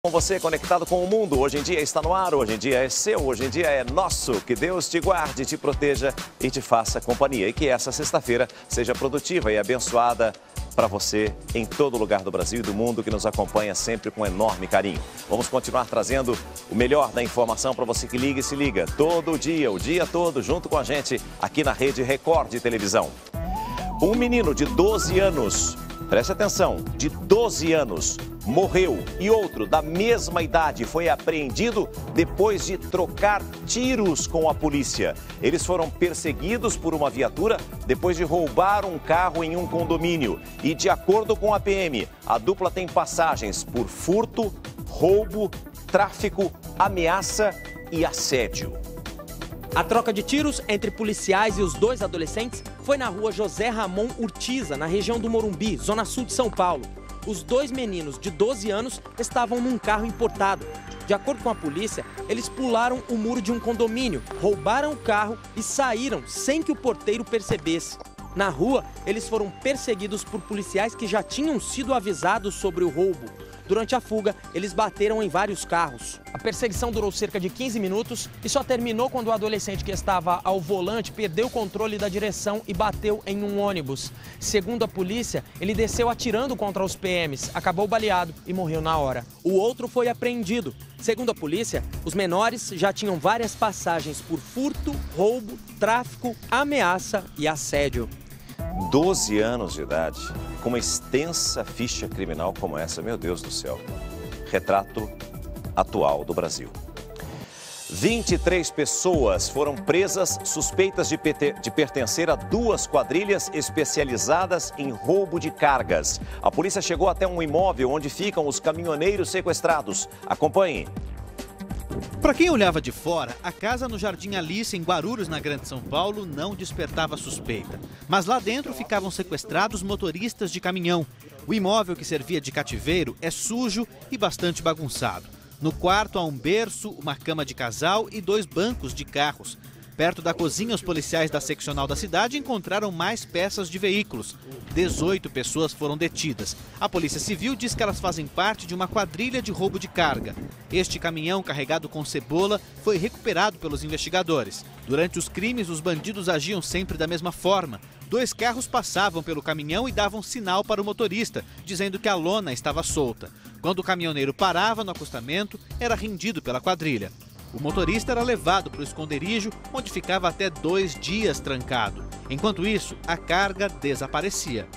Com você conectado com o mundo, hoje em dia está no ar, hoje em dia é seu, hoje em dia é nosso. Que Deus te guarde, te proteja e te faça companhia. E que essa sexta-feira seja produtiva e abençoada para você em todo lugar do Brasil e do mundo que nos acompanha sempre com enorme carinho. Vamos continuar trazendo o melhor da informação para você que liga e se liga todo dia, o dia todo, junto com a gente aqui na Rede Record de Televisão. Um menino de 12 anos, preste atenção, de 12 anos, morreu e outro da mesma idade foi apreendido depois de trocar tiros com a polícia. Eles foram perseguidos por uma viatura depois de roubar um carro em um condomínio. E de acordo com a PM, a dupla tem passagens por furto, roubo, tráfico, ameaça e assédio. A troca de tiros entre policiais e os dois adolescentes foi na rua José Ramon Urtiza, na região do Morumbi, zona sul de São Paulo. Os dois meninos de 12 anos estavam num carro importado. De acordo com a polícia, eles pularam o muro de um condomínio, roubaram o carro e saíram sem que o porteiro percebesse. Na rua, eles foram perseguidos por policiais que já tinham sido avisados sobre o roubo. Durante a fuga, eles bateram em vários carros. A perseguição durou cerca de 15 minutos e só terminou quando o adolescente que estava ao volante perdeu o controle da direção e bateu em um ônibus. Segundo a polícia, ele desceu atirando contra os PMs, acabou baleado e morreu na hora. O outro foi apreendido. Segundo a polícia, os menores já tinham várias passagens por furto, roubo, tráfico, ameaça e assédio. 12 anos de idade, com uma extensa ficha criminal como essa, meu Deus do céu. Retrato atual do Brasil. 23 pessoas foram presas suspeitas de pertencer a duas quadrilhas especializadas em roubo de cargas. A polícia chegou até um imóvel onde ficam os caminhoneiros sequestrados. Acompanhe. Para quem olhava de fora, a casa no Jardim Alice, em Guarulhos, na Grande São Paulo, não despertava suspeita. Mas lá dentro ficavam sequestrados motoristas de caminhão. O imóvel que servia de cativeiro é sujo e bastante bagunçado. No quarto há um berço, uma cama de casal e dois bancos de carros. Perto da cozinha, os policiais da seccional da cidade encontraram mais peças de veículos. 18 pessoas foram detidas. A Polícia Civil diz que elas fazem parte de uma quadrilha de roubo de carga. Este caminhão carregado com cebola foi recuperado pelos investigadores. Durante os crimes, os bandidos agiam sempre da mesma forma. Dois carros passavam pelo caminhão e davam sinal para o motorista, dizendo que a lona estava solta. Quando o caminhoneiro parava no acostamento, era rendido pela quadrilha. O motorista era levado para o esconderijo, onde ficava até 2 dias trancado. Enquanto isso, a carga desaparecia.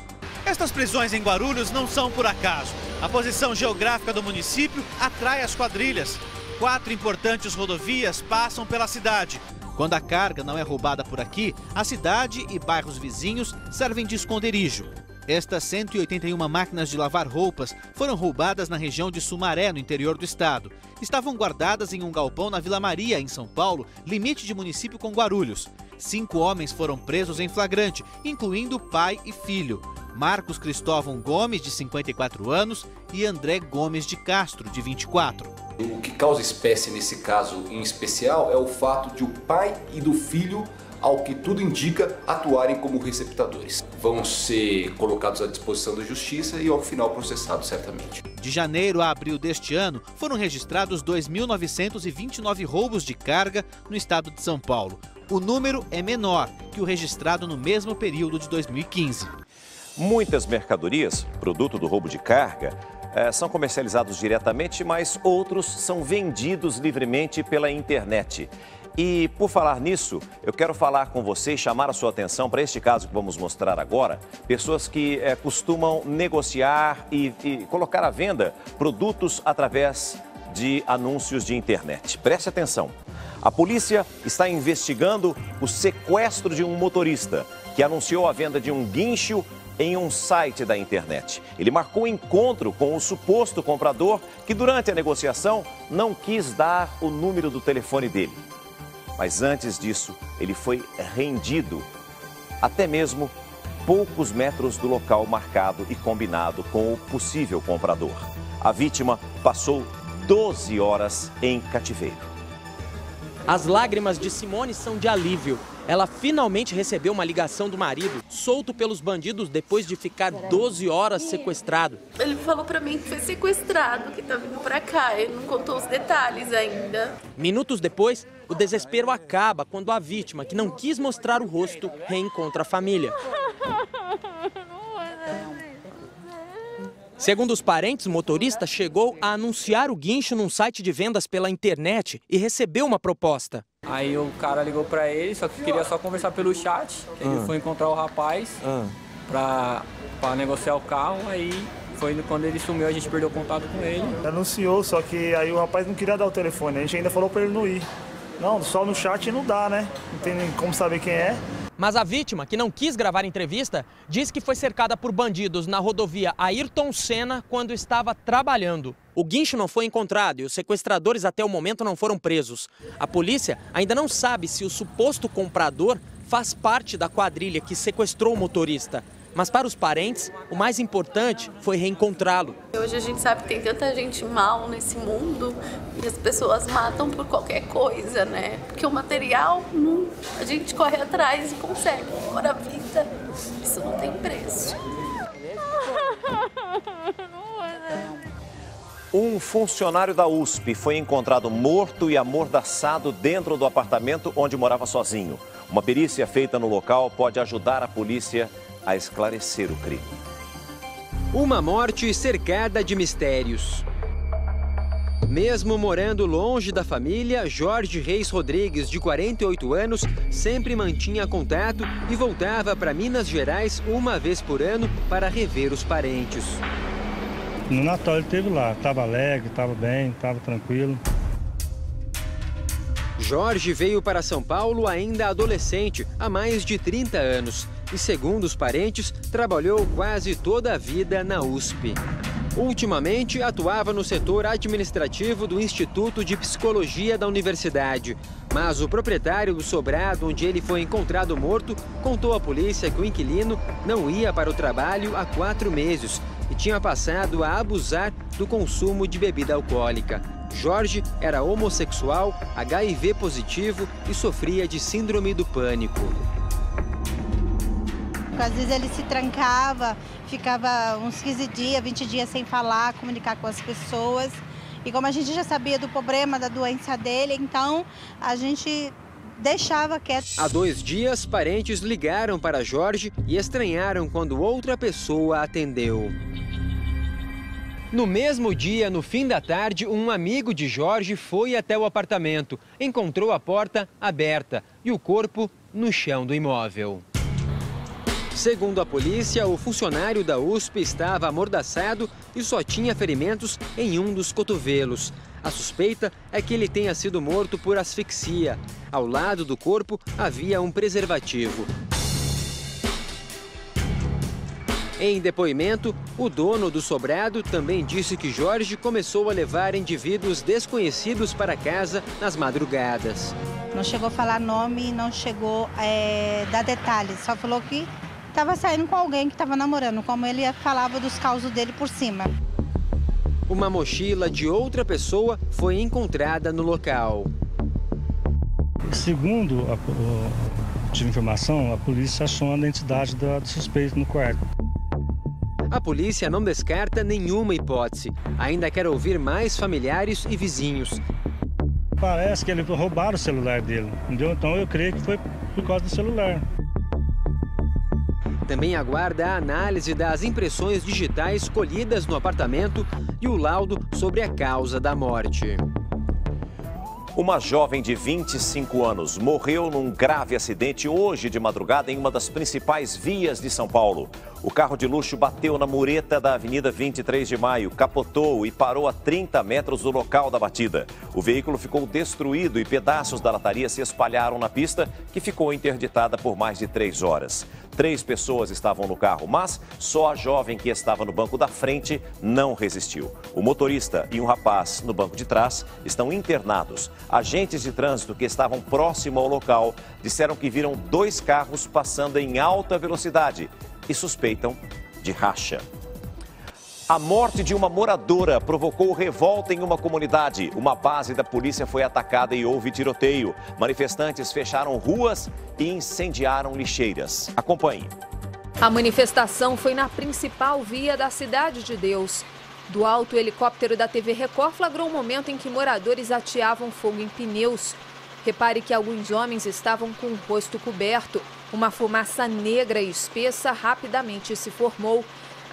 Estas prisões em Guarulhos não são por acaso. A posição geográfica do município atrai as quadrilhas. 4 importantes rodovias passam pela cidade. Quando a carga não é roubada por aqui, a cidade e bairros vizinhos servem de esconderijo. Estas 181 máquinas de lavar roupas foram roubadas na região de Sumaré, no interior do estado. Estavam guardadas em um galpão na Vila Maria, em São Paulo, limite de município com Guarulhos. 5 homens foram presos em flagrante, incluindo pai e filho. Marcos Cristóvão Gomes, de 54 anos, e André Gomes de Castro, de 24. O que causa espécie nesse caso em especial é o fato de o pai e do filho, ao que tudo indica, atuarem como receptadores. Vão ser colocados à disposição da justiça e ao final processados certamente. De janeiro a abril deste ano, foram registrados 2.929 roubos de carga no estado de São Paulo. O número é menor que o registrado no mesmo período de 2015. Muitas mercadorias, produto do roubo de carga, são comercializados diretamente, mas outros são vendidos livremente pela internet. E por falar nisso, eu quero falar com você e chamar a sua atenção para este caso que vamos mostrar agora. Pessoas que costumam negociar e colocar à venda produtos através de anúncios de internet. Preste atenção. A polícia está investigando o sequestro de um motorista que anunciou a venda de um guincho em um site da internet. Ele marcou encontro com o suposto comprador que durante a negociação não quis dar o número do telefone dele. Mas antes disso, ele foi rendido, até mesmo poucos metros do local marcado e combinado com o possível comprador. A vítima passou 12 horas em cativeiro. As lágrimas de Simone são de alívio. Ela finalmente recebeu uma ligação do marido, solto pelos bandidos depois de ficar 12 horas sequestrado. Ele falou pra mim que foi sequestrado, que tá vindo pra cá. Ele não contou os detalhes ainda. Minutos depois, o desespero acaba quando a vítima, que não quis mostrar o rosto, reencontra a família. Segundo os parentes, o motorista chegou a anunciar o guincho num site de vendas pela internet e recebeu uma proposta. Aí o cara ligou pra ele, só que queria só conversar pelo chat. Ele foi encontrar o rapaz pra negociar o carro, aí foi quando ele sumiu, a gente perdeu o contato com ele. Anunciou, só que aí o rapaz não queria dar o telefone, a gente ainda falou pra ele não ir. Não, só no chat não dá, né? Não tem nem como saber quem é. Mas a vítima, que não quis gravar entrevista, diz que foi cercada por bandidos na rodovia Ayrton Senna quando estava trabalhando. O guincho não foi encontrado e os sequestradores até o momento não foram presos. A polícia ainda não sabe se o suposto comprador faz parte da quadrilha que sequestrou o motorista. Mas para os parentes, o mais importante foi reencontrá-lo. Hoje a gente sabe que tem tanta gente mal nesse mundo e as pessoas matam por qualquer coisa, né? Porque o material, a gente corre atrás e consegue. Agora a vida, isso não tem preço. Um funcionário da USP foi encontrado morto e amordaçado dentro do apartamento onde morava sozinho. Uma perícia feita no local pode ajudar a polícia a esclarecer o crime. Uma morte cercada de mistérios. Mesmo morando longe da família, Jorge Reis Rodrigues, de 48 anos, sempre mantinha contato e voltava para Minas Gerais uma vez por ano para rever os parentes. No Natal ele esteve lá, estava alegre, estava bem, estava tranquilo. Jorge veio para São Paulo ainda adolescente, há mais de 30 anos. E, segundo os parentes, trabalhou quase toda a vida na USP. Ultimamente, atuava no setor administrativo do Instituto de Psicologia da Universidade. Mas o proprietário do sobrado onde ele foi encontrado morto contou à polícia que o inquilino não ia para o trabalho há 4 meses e tinha passado a abusar do consumo de bebida alcoólica. Jorge era homossexual, HIV positivo e sofria de síndrome do pânico. Às vezes ele se trancava, ficava uns 15 dias, 20 dias sem falar, comunicar com as pessoas. E como a gente já sabia do problema, da doença dele, então a gente deixava quieto. Há 2 dias, parentes ligaram para Jorge e estranharam quando outra pessoa atendeu. No mesmo dia, no fim da tarde, um amigo de Jorge foi até o apartamento, encontrou a porta aberta e o corpo no chão do imóvel. Segundo a polícia, o funcionário da USP estava amordaçado e só tinha ferimentos em um dos cotovelos. A suspeita é que ele tenha sido morto por asfixia. Ao lado do corpo havia um preservativo. Em depoimento, o dono do sobrado também disse que Jorge começou a levar indivíduos desconhecidos para casa nas madrugadas. Não chegou a falar nome, não chegou a dar detalhes, só falou que estava saindo com alguém que estava namorando, como ele falava dos causos dele por cima. Uma mochila de outra pessoa foi encontrada no local. Segundo tive informação, a polícia achou a identidade do suspeito no quarto. A polícia não descarta nenhuma hipótese. Ainda quer ouvir mais familiares e vizinhos. Parece que ele roubaram o celular dele, entendeu? Então eu creio que foi por causa do celular. Também aguarda a análise das impressões digitais colhidas no apartamento e o laudo sobre a causa da morte. Uma jovem de 25 anos morreu num grave acidente hoje de madrugada em uma das principais vias de São Paulo. O carro de luxo bateu na mureta da Avenida 23 de Maio, capotou e parou a 30 metros do local da batida. O veículo ficou destruído e pedaços da lataria se espalharam na pista, que ficou interditada por mais de 3 horas. 3 pessoas estavam no carro, mas só a jovem que estava no banco da frente não resistiu. O motorista e um rapaz no banco de trás estão internados. Agentes de trânsito que estavam próximo ao local disseram que viram 2 carros passando em alta velocidade e suspeitam de racha. A morte de uma moradora provocou revolta em uma comunidade. Uma base da polícia foi atacada e houve tiroteio. Manifestantes fecharam ruas e incendiaram lixeiras. Acompanhe. A manifestação foi na principal via da Cidade de Deus. Do alto, o helicóptero da TV Record flagrou um momento em que moradores ateavam fogo em pneus. Repare que alguns homens estavam com o rosto coberto. Uma fumaça negra e espessa rapidamente se formou.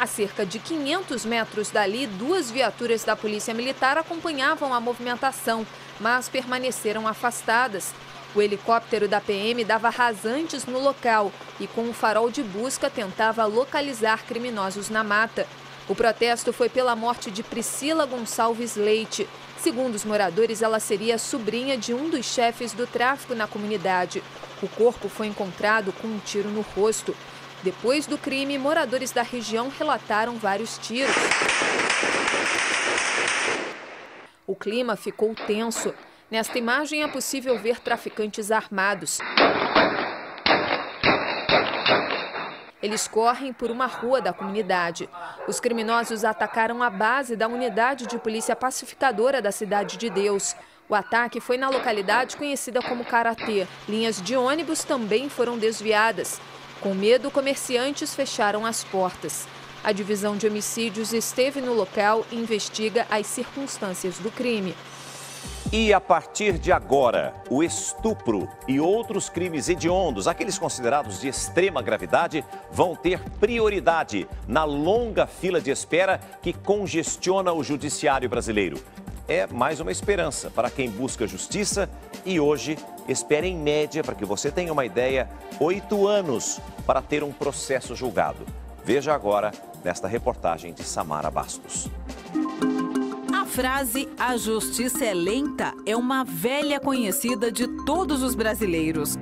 A cerca de 500 metros dali, 2 viaturas da Polícia Militar acompanhavam a movimentação, mas permaneceram afastadas. O helicóptero da PM dava rasantes no local e, com um farol de busca, tentava localizar criminosos na mata. O protesto foi pela morte de Priscila Gonçalves Leite. Segundo os moradores, ela seria sobrinha de um dos chefes do tráfico na comunidade. O corpo foi encontrado com um tiro no rosto. Depois do crime, moradores da região relataram vários tiros. O clima ficou tenso. Nesta imagem é possível ver traficantes armados. Eles correm por uma rua da comunidade. Os criminosos atacaram a base da unidade de polícia pacificadora da Cidade de Deus. O ataque foi na localidade conhecida como Karatê. Linhas de ônibus também foram desviadas. Com medo, comerciantes fecharam as portas. A divisão de homicídios esteve no local e investiga as circunstâncias do crime. E a partir de agora, o estupro e outros crimes hediondos, aqueles considerados de extrema gravidade, vão ter prioridade na longa fila de espera que congestiona o judiciário brasileiro. É mais uma esperança para quem busca justiça e hoje espera em média, para que você tenha uma ideia, 8 anos para ter um processo julgado. Veja agora nesta reportagem de Samara Bastos. A frase "a justiça é lenta" é uma velha conhecida de todos os brasileiros.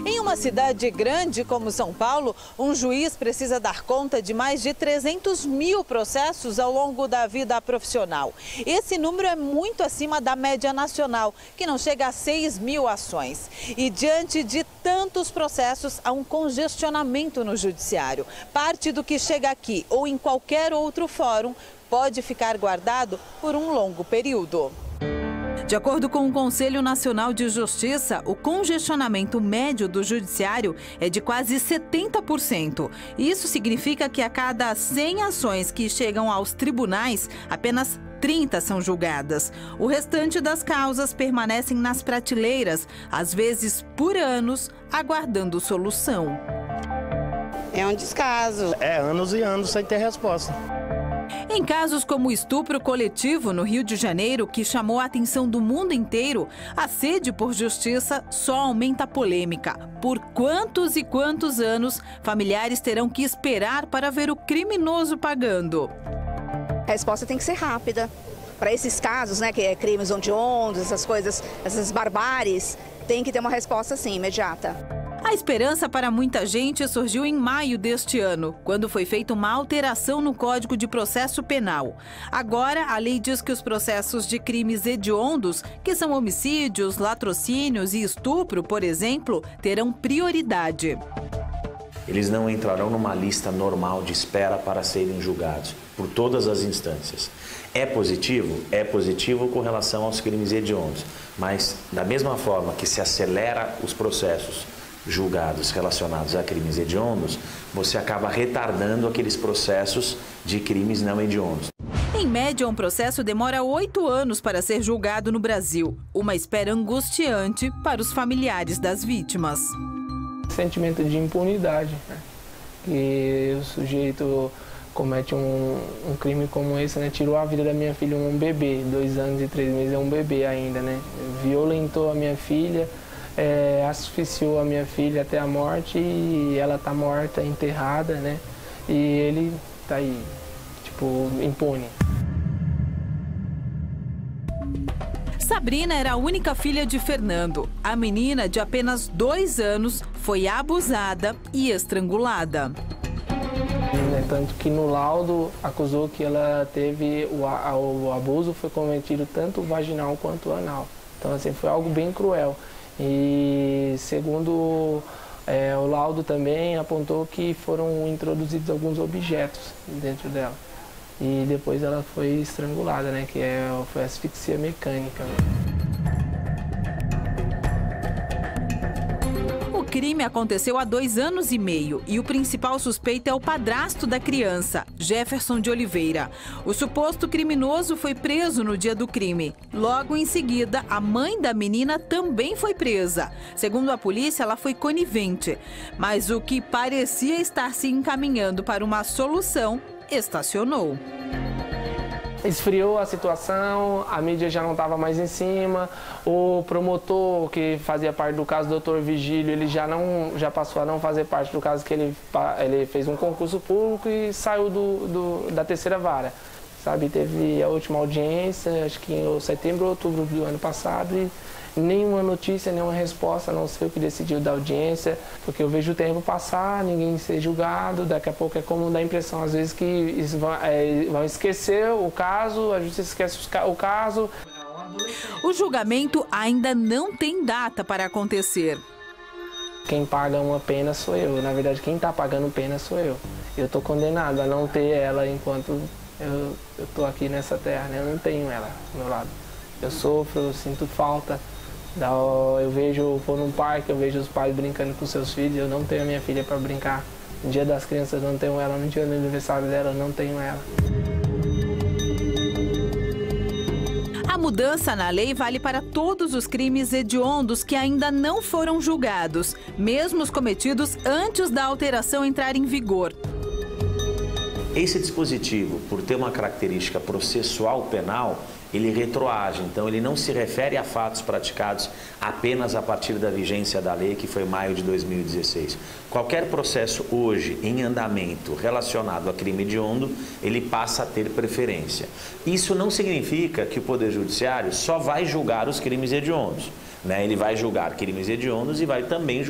Em uma cidade grande como São Paulo, um juiz precisa dar conta de mais de 300 mil processos ao longo da vida profissional. Esse número é muito acima da média nacional, que não chega a 6 mil ações. E diante de tantos processos, há um congestionamento no judiciário. Parte do que chega aqui ou em qualquer outro fórum pode ficar guardado por um longo período. De acordo com o Conselho Nacional de Justiça, o congestionamento médio do judiciário é de quase 70%. Isso significa que a cada 100 ações que chegam aos tribunais, apenas 30 são julgadas. O restante das causas permanecem nas prateleiras, às vezes por anos, aguardando solução. É um descaso. É anos e anos sem ter resposta. Em casos como o estupro coletivo no Rio de Janeiro, que chamou a atenção do mundo inteiro, a sede por justiça só aumenta a polêmica. Por quantos e quantos anos familiares terão que esperar para ver o criminoso pagando? A resposta tem que ser rápida. Para esses casos, né, que é crimes hediondos, essas coisas, essas barbáries, tem que ter uma resposta, sim, imediata. A esperança para muita gente surgiu em maio deste ano, quando foi feita uma alteração no Código de Processo Penal. Agora, a lei diz que os processos de crimes hediondos, que são homicídios, latrocínios e estupro, por exemplo, terão prioridade. Eles não entrarão numa lista normal de espera para serem julgados por todas as instâncias. É positivo? É positivo com relação aos crimes hediondos, mas da mesma forma que se acelera os processos julgados relacionados a crimes hediondos, você acaba retardando aqueles processos de crimes não hediondos. Em média, um processo demora 8 anos para ser julgado no Brasil. Uma espera angustiante para os familiares das vítimas. Sentimento de impunidade, né? Que o sujeito comete um crime como esse, né? Tirou a vida da minha filha, um bebê, 2 anos e 3 meses, é um bebê ainda, né? Violentou a minha filha, asfixiou a minha filha até a morte e ela tá morta, enterrada, né? E ele tá aí, tipo, impune. Sabrina era a única filha de Fernando. A menina, de apenas 2 anos, foi abusada e estrangulada. Tanto que no laudo acusou que ela teve o abuso foi cometido tanto vaginal quanto anal. Então, assim, foi algo bem cruel. E segundo O laudo também apontou que foram introduzidos alguns objetos dentro dela. E depois ela foi estrangulada, né? Que foi asfixia mecânica. O crime aconteceu há 2 anos e meio e o principal suspeito é o padrasto da criança, Jefferson de Oliveira. O suposto criminoso foi preso no dia do crime. Logo em seguida, a mãe da menina também foi presa. Segundo a polícia, ela foi conivente. Mas o que parecia estar se encaminhando para uma solução estacionou. Esfriou a situação, a mídia já não estava mais em cima, o promotor que fazia parte do caso do Dr. Vigílio, ele já passou a não fazer parte do caso, que ele fez um concurso público e saiu da terceira vara. Sabe, teve a última audiência, acho que em setembro ou outubro do ano passado, e nenhuma notícia, nenhuma resposta, não sei o que decidiu da audiência, porque eu vejo o tempo passar, ninguém ser julgado, daqui a pouco é como dá a impressão, às vezes, que vão esquecer o caso, a justiça esquece o caso. O julgamento ainda não tem data para acontecer. Quem paga uma pena sou eu, na verdade, quem está pagando pena sou eu. Eu estou condenado a não ter ela enquanto eu estou aqui nessa terra, né? Eu não tenho ela do meu lado. Eu sofro, eu sinto falta. Eu vou num parque, eu vejo os pais brincando com seus filhos, eu não tenho a minha filha para brincar. No dia das crianças eu não tenho ela, no dia do aniversário dela eu não tenho ela. A mudança na lei vale para todos os crimes hediondos que ainda não foram julgados, mesmo os cometidos antes da alteração entrar em vigor. Esse dispositivo, por ter uma característica processual penal, ele retroage, então ele não se refere a fatos praticados apenas a partir da vigência da lei, que foi maio de 2016. Qualquer processo hoje em andamento relacionado a crime hediondo, ele passa a ter preferência. Isso não significa que o Poder Judiciário só vai julgar os crimes hediondos, né? Ele vai julgar crimes hediondos e vai também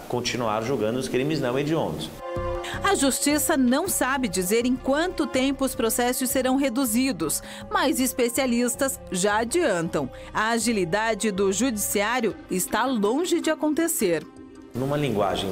continuar julgando os crimes não hediondos. A Justiça não sabe dizer em quanto tempo os processos serão reduzidos, mas especialistas já adiantam. A agilidade do Judiciário está longe de acontecer. Numa linguagem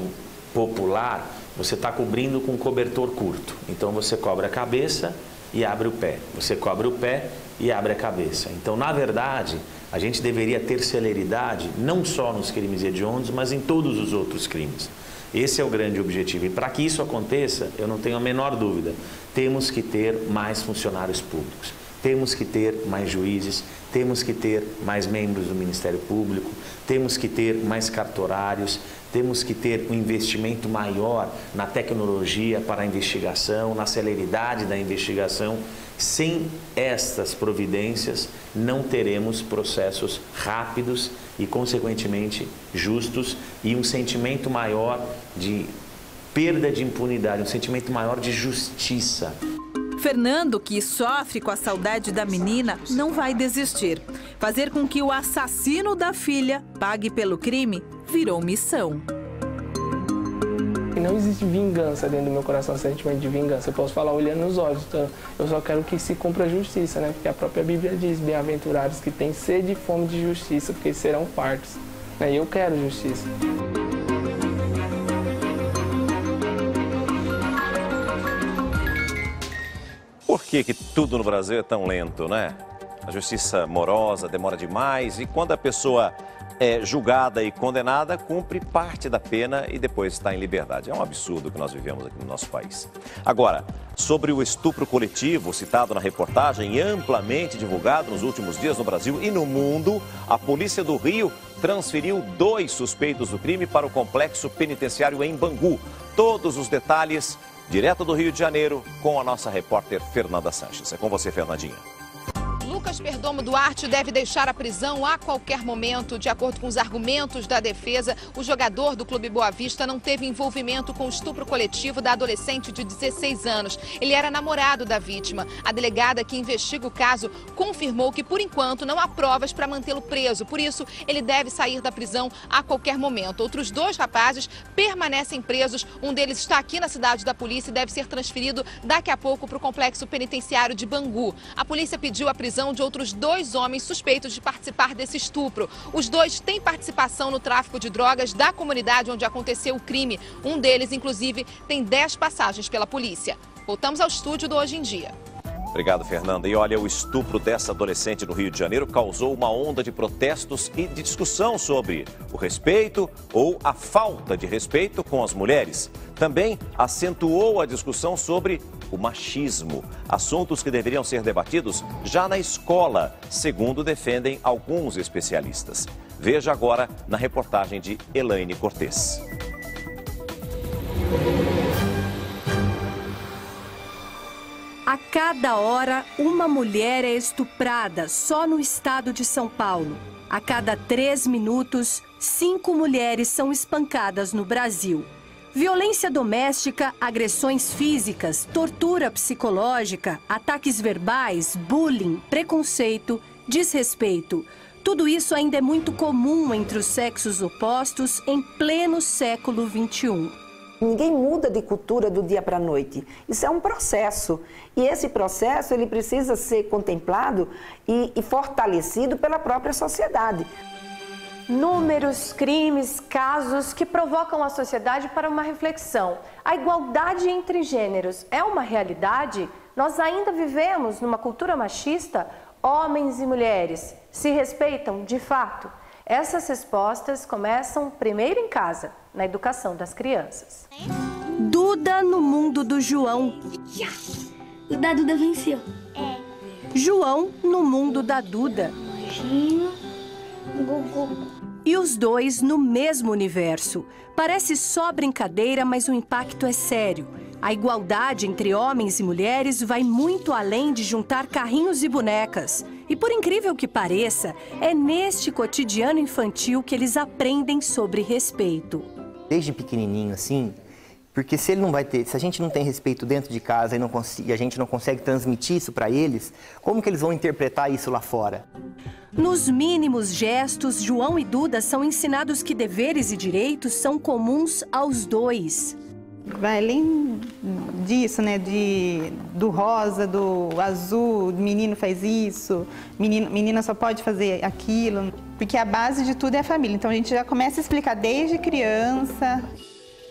popular, você está cobrindo com um cobertor curto. Então você cobre a cabeça e abre o pé. Você cobre o pé e abre a cabeça. Então, na verdade, a gente deveria ter celeridade não só nos crimes hediondos, mas em todos os outros crimes. Esse é o grande objetivo. E para que isso aconteça, eu não tenho a menor dúvida, temos que ter mais funcionários públicos, temos que ter mais juízes, temos que ter mais membros do Ministério Público, temos que ter mais cartorários, temos que ter um investimento maior na tecnologia para a investigação, na celeridade da investigação. Sem estas providências, não teremos processos rápidos e, consequentemente, justos e um sentimento maior de perda de impunidade, um sentimento maior de justiça. Fernando, que sofre com a saudade da menina, não vai desistir. Fazer com que o assassino da filha pague pelo crime virou missão. Não existe vingança dentro do meu coração, sentimento de vingança. Eu posso falar olhando nos olhos, então eu só quero que se cumpra a justiça, né? Porque a própria Bíblia diz, bem-aventurados que têm sede e fome de justiça, porque serão fartos. E eu quero justiça. Por que tudo no Brasil é tão lento, né? A justiça morosa demora demais e quando a pessoa é julgada e condenada, cumpre parte da pena e depois está em liberdade. É um absurdo que nós vivemos aqui no nosso país. Agora, sobre o estupro coletivo citado na reportagem e amplamente divulgado nos últimos dias no Brasil e no mundo, a Polícia do Rio transferiu 2 suspeitos do crime para o complexo penitenciário em Bangu. Todos os detalhes direto do Rio de Janeiro com a nossa repórter Fernanda Sanches. É com você, Fernandinha. Lucas Perdomo Duarte deve deixar a prisão a qualquer momento. De acordo com os argumentos da defesa, o jogador do Clube Boa Vista não teve envolvimento com o estupro coletivo da adolescente de 16 anos. Ele era namorado da vítima. A delegada que investiga o caso confirmou que, por enquanto, não há provas para mantê-lo preso. Por isso, ele deve sair da prisão a qualquer momento. Outros 2 rapazes permanecem presos. Um deles está aqui na cidade da polícia e deve ser transferido daqui a pouco para o complexo penitenciário de Bangu. A polícia pediu a prisão prisão de outros 2 homens suspeitos de participar desse estupro. Os 2 têm participação no tráfico de drogas da comunidade onde aconteceu o crime. Um deles, inclusive, tem 10 passagens pela polícia. Voltamos ao estúdio do Hoje em Dia. Obrigado, Fernanda. E olha, o estupro dessa adolescente no Rio de Janeiro causou uma onda de protestos e de discussão sobre o respeito ou a falta de respeito com as mulheres. Também acentuou a discussão sobre o machismo, assuntos que deveriam ser debatidos já na escola, segundo defendem alguns especialistas. Veja agora na reportagem de Elaine Cortez. A cada hora, uma mulher é estuprada só no estado de São Paulo. A cada 3 minutos, 5 mulheres são espancadas no Brasil. Violência doméstica, agressões físicas, tortura psicológica, ataques verbais, bullying, preconceito, desrespeito. Tudo isso ainda é muito comum entre os sexos opostos em pleno século XXI. Ninguém muda de cultura do dia para a noite. Isso é um processo. E esse processo ele precisa ser contemplado e fortalecido pela própria sociedade. Números, crimes, casos que provocam a sociedade para uma reflexão. A igualdade entre gêneros é uma realidade? Nós ainda vivemos numa cultura machista? Homens e mulheres se respeitam de fato? Essas respostas começam primeiro em casa, na educação das crianças. Duda no mundo do João. O da Duda venceu. João no mundo da Duda. E os 2 no mesmo universo. Parece só brincadeira, mas o impacto é sério. A igualdade entre homens e mulheres vai muito além de juntar carrinhos e bonecas. E por incrível que pareça, é neste cotidiano infantil que eles aprendem sobre respeito. Desde pequenininho, assim, porque se a gente não tem respeito dentro de casa e a gente não consegue transmitir isso para eles, como que eles vão interpretar isso lá fora? Nos mínimos gestos, João e Duda são ensinados que deveres e direitos são comuns aos 2. Vai além disso, né? Do rosa, do azul, menino faz isso, menina só pode fazer aquilo. Porque a base de tudo é a família. Então a gente já começa a explicar desde criança.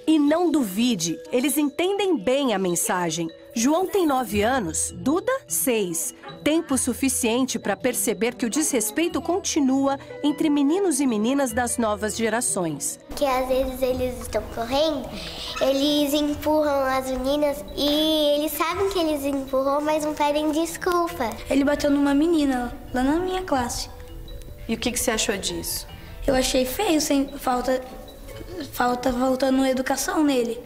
E não duvide, eles entendem bem a mensagem. João tem 9 anos, Duda 6. Tempo suficiente para perceber que o desrespeito continua entre meninos e meninas das novas gerações. Que às vezes eles estão correndo, eles empurram as meninas e eles sabem que eles empurram, mas não pedem desculpa. Ele bateu numa menina lá na minha classe. E o que você achou disso? Eu achei feio, faltando educação nele.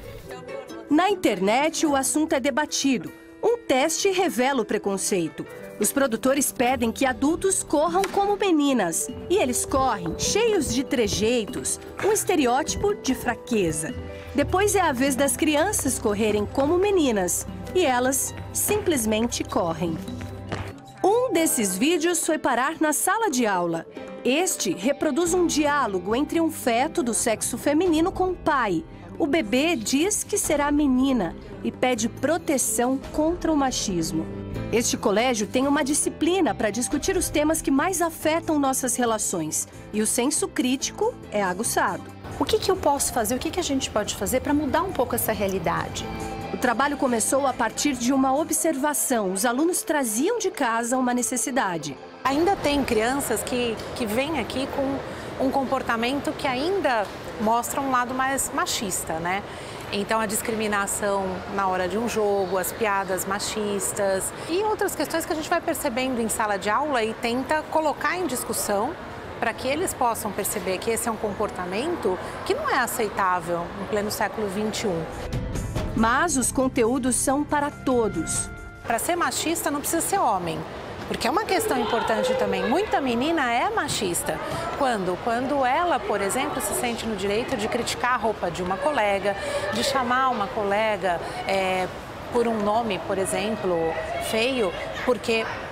Na internet, o assunto é debatido. Um teste revela o preconceito. Os produtores pedem que adultos corram como meninas. E eles correm cheios de trejeitos, um estereótipo de fraqueza. Depois é a vez das crianças correrem como meninas. E elas simplesmente correm. Um desses vídeos foi parar na sala de aula. Este reproduz um diálogo entre um feto do sexo feminino com o pai. O bebê diz que será menina e pede proteção contra o machismo. Este colégio tem uma disciplina para discutir os temas que mais afetam nossas relações. E o senso crítico é aguçado. O que eu posso fazer? O que a gente pode fazer para mudar um pouco essa realidade? O trabalho começou a partir de uma observação. Os alunos traziam de casa uma necessidade. Ainda tem crianças que vêm aqui com um comportamento que ainda mostra um lado mais machista, né? Então, a discriminação na hora de um jogo, as piadas machistas e outras questões que a gente vai percebendo em sala de aula e tenta colocar em discussão para que eles possam perceber que esse é um comportamento que não é aceitável em pleno século XXI. Mas os conteúdos são para todos. Para ser machista não precisa ser homem. Porque é uma questão importante também. Muita menina é machista. Quando ela, por exemplo, se sente no direito de criticar a roupa de uma colega, de chamar uma colega por um nome, por exemplo, feio,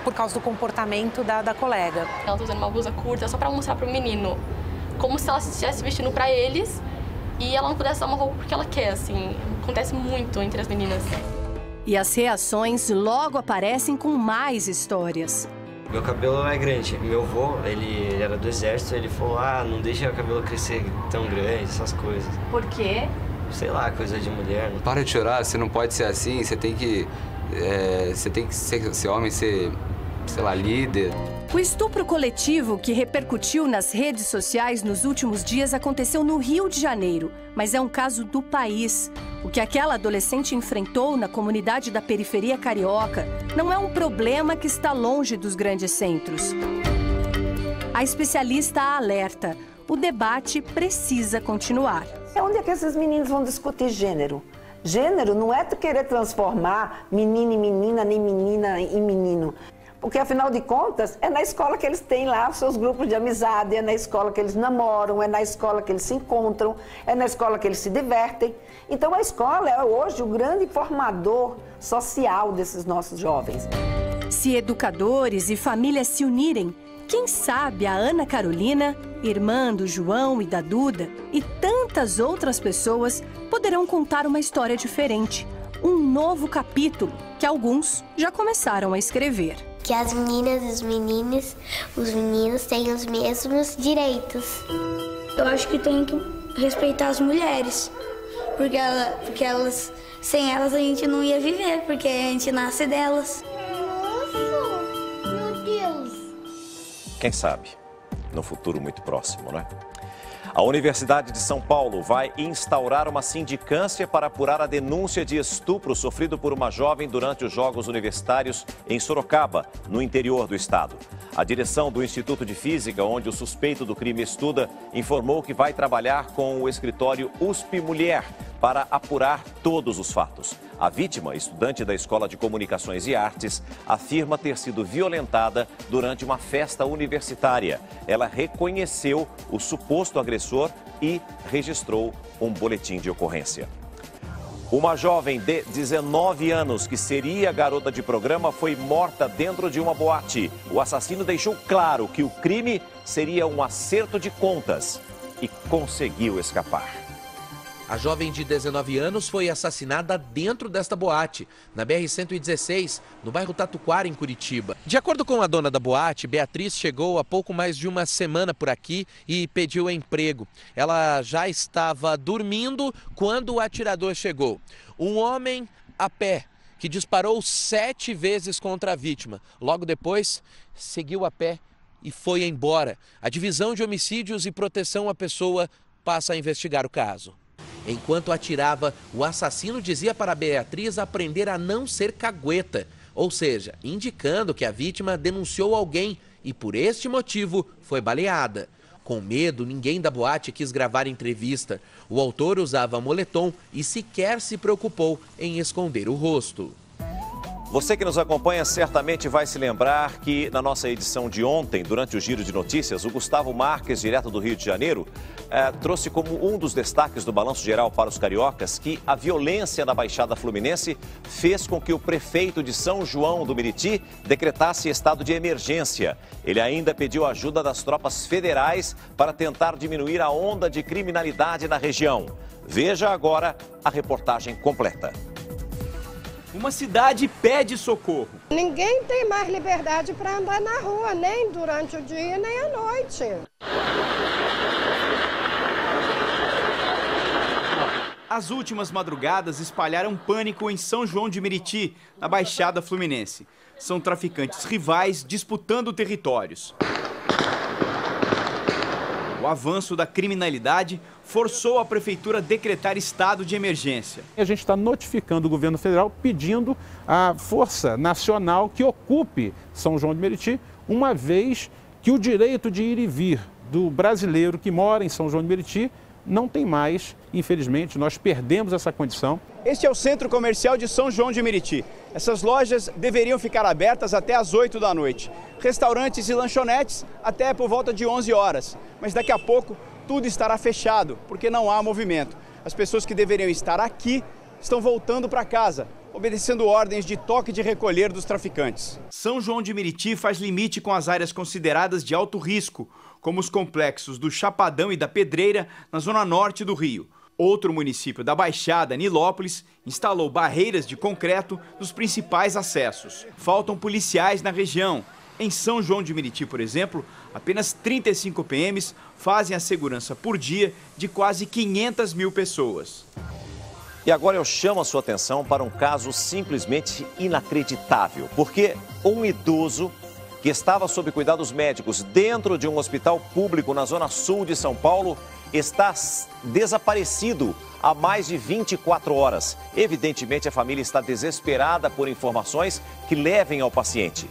por causa do comportamento da colega. Ela tá usando uma blusa curta só para mostrar para o menino, como se ela estivesse vestindo para eles e ela não pudesse dar uma roupa porque ela quer, assim. Acontece muito entre as meninas. E as reações logo aparecem com mais histórias. Meu cabelo é grande. Meu avô, ele era do exército, ele falou, não deixa o cabelo crescer tão grande, essas coisas. Por quê? Sei lá, coisa de mulher. Para de chorar, você não pode ser assim, você tem que ser homem, ser, sei lá, líder. O estupro coletivo que repercutiu nas redes sociais nos últimos dias aconteceu no Rio de Janeiro, mas é um caso do país. O que aquela adolescente enfrentou na comunidade da periferia carioca não é um problema que está longe dos grandes centros. A especialista alerta: o debate precisa continuar. Onde é que esses meninos vão discutir gênero? Gênero não é querer transformar menino em menina, nem menina em menino. Porque, afinal de contas, é na escola que eles têm lá os seus grupos de amizade, é na escola que eles namoram, é na escola que eles se encontram, é na escola que eles se divertem. Então, a escola é hoje o grande formador social desses nossos jovens. Se educadores e famílias se unirem, quem sabe a Ana Carolina, irmã do João e da Duda, e tantas outras pessoas poderão contar uma história diferente. Um novo capítulo que alguns já começaram a escrever. Que as meninas e os meninos têm os mesmos direitos. Eu acho que tem que respeitar as mulheres, porque elas, sem elas a gente não ia viver, porque a gente nasce delas. Nossa, meu Deus! Quem sabe, no futuro muito próximo, né? A Universidade de São Paulo vai instaurar uma sindicância para apurar a denúncia de estupro sofrido por uma jovem durante os Jogos Universitários em Sorocaba, no interior do estado. A direção do Instituto de Física, onde o suspeito do crime estuda, informou que vai trabalhar com o escritório USP Mulher para apurar todos os fatos. A vítima, estudante da Escola de Comunicações e Artes, afirma ter sido violentada durante uma festa universitária. Ela reconheceu o suposto agressor e registrou um boletim de ocorrência. Uma jovem de 19 anos, que seria garota de programa, foi morta dentro de uma boate. O assassino deixou claro que o crime seria um acerto de contas e conseguiu escapar. A jovem de 19 anos foi assassinada dentro desta boate, na BR-116, no bairro Tatuquara, em Curitiba. De acordo com a dona da boate, Beatriz chegou há pouco mais de uma semana por aqui e pediu emprego. Ela já estava dormindo quando o atirador chegou. Um homem a pé, que disparou 7 vezes contra a vítima. Logo depois, seguiu a pé e foi embora. A Divisão de Homicídios e Proteção à Pessoa passa a investigar o caso. Enquanto atirava, o assassino dizia para Beatriz aprender a não ser cagueta, ou seja, indicando que a vítima denunciou alguém e por este motivo foi baleada. Com medo, ninguém da boate quis gravar entrevista. O autor usava moletom e sequer se preocupou em esconder o rosto. Você que nos acompanha certamente vai se lembrar que na nossa edição de ontem, durante o Giro de Notícias, o Gustavo Marques, direto do Rio de Janeiro, trouxe como um dos destaques do Balanço Geral para os cariocas que a violência na Baixada Fluminense fez com que o prefeito de São João do Meriti decretasse estado de emergência. Ele ainda pediu ajuda das tropas federais para tentar diminuir a onda de criminalidade na região. Veja agora a reportagem completa. Uma cidade pede socorro. Ninguém tem mais liberdade para andar na rua, nem durante o dia, nem à noite. As últimas madrugadas espalharam pânico em São João de Meriti, na Baixada Fluminense. São traficantes rivais disputando territórios. O avanço da criminalidade forçou a prefeitura a decretar estado de emergência. A gente está notificando o governo federal pedindo à Força Nacional que ocupe São João de Meriti, uma vez que o direito de ir e vir do brasileiro que mora em São João de Meriti não tem mais, infelizmente, nós perdemos essa condição. Este é o Centro Comercial de São João de Meriti. Essas lojas deveriam ficar abertas até às 8 da noite. Restaurantes e lanchonetes até por volta de 11 horas. Mas daqui a pouco tudo estará fechado, porque não há movimento. As pessoas que deveriam estar aqui estão voltando para casa, obedecendo ordens de toque de recolher dos traficantes. São João de Meriti faz limite com as áreas consideradas de alto risco, como os complexos do Chapadão e da Pedreira, na zona norte do Rio. Outro município da Baixada, Nilópolis, instalou barreiras de concreto nos principais acessos. Faltam policiais na região Em São João de Meriti, por exemplo, apenas 35 PMs fazem a segurança por dia de quase 500 mil pessoas. E agora eu chamo a sua atenção para um caso simplesmente inacreditável, porque um idoso que estava sob cuidados médicos dentro de um hospital público na zona sul de São Paulo está desaparecido há mais de 24 horas. Evidentemente, a família está desesperada por informações que levem ao paciente.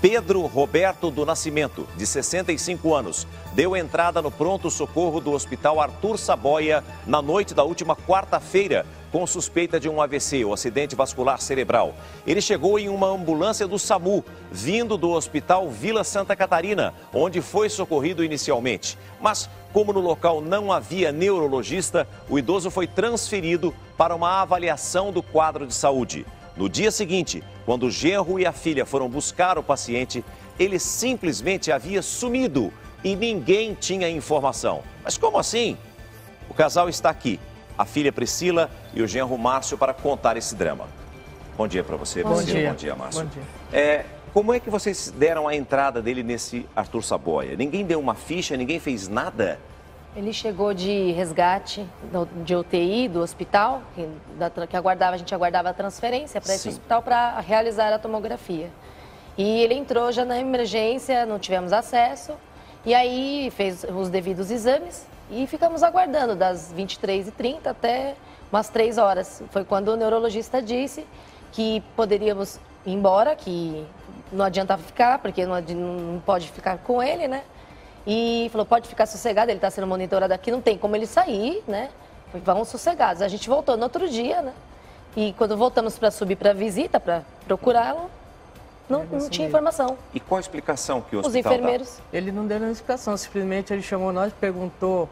Pedro Roberto do Nascimento, de 65 anos, deu entrada no pronto-socorro do Hospital Arthur Saboia na noite da última quarta-feira, com suspeita de um AVC, o acidente vascular cerebral. Ele chegou em uma ambulância do SAMU, vindo do Hospital Vila Santa Catarina, onde foi socorrido inicialmente. Mas, como no local não havia neurologista, o idoso foi transferido para uma avaliação do quadro de saúde. No dia seguinte, quando o genro e a filha foram buscar o paciente, ele simplesmente havia sumido e ninguém tinha informação. Mas como assim? O casal está aqui, a filha Priscila e o genro Márcio, para contar esse drama. Bom dia para você, Priscila. Bom dia, Márcio. Bom dia. Como é que vocês deram a entrada dele nesse Arthur Saboia? Ninguém deu uma ficha, ninguém fez nada? Ele chegou de resgate de UTI do hospital, que a gente aguardava a transferência para esse hospital para realizar a tomografia. E ele entrou já na emergência, não tivemos acesso, e aí fez os devidos exames e ficamos aguardando das 23h30 até umas 3 horas. Foi quando o neurologista disse que poderíamos ir embora, que não adiantava ficar, porque não pode ficar com ele, né? E falou, pode ficar sossegado, ele está sendo monitorado aqui, não tem como ele sair, né? Vamos sossegados. A gente voltou no outro dia, né? E quando voltamos para subir para a visita, para procurá-lo, não tinha informação. E qual a explicação que o hospital Os enfermeiros. Ele não deu nenhuma explicação, simplesmente ele chamou nós, perguntou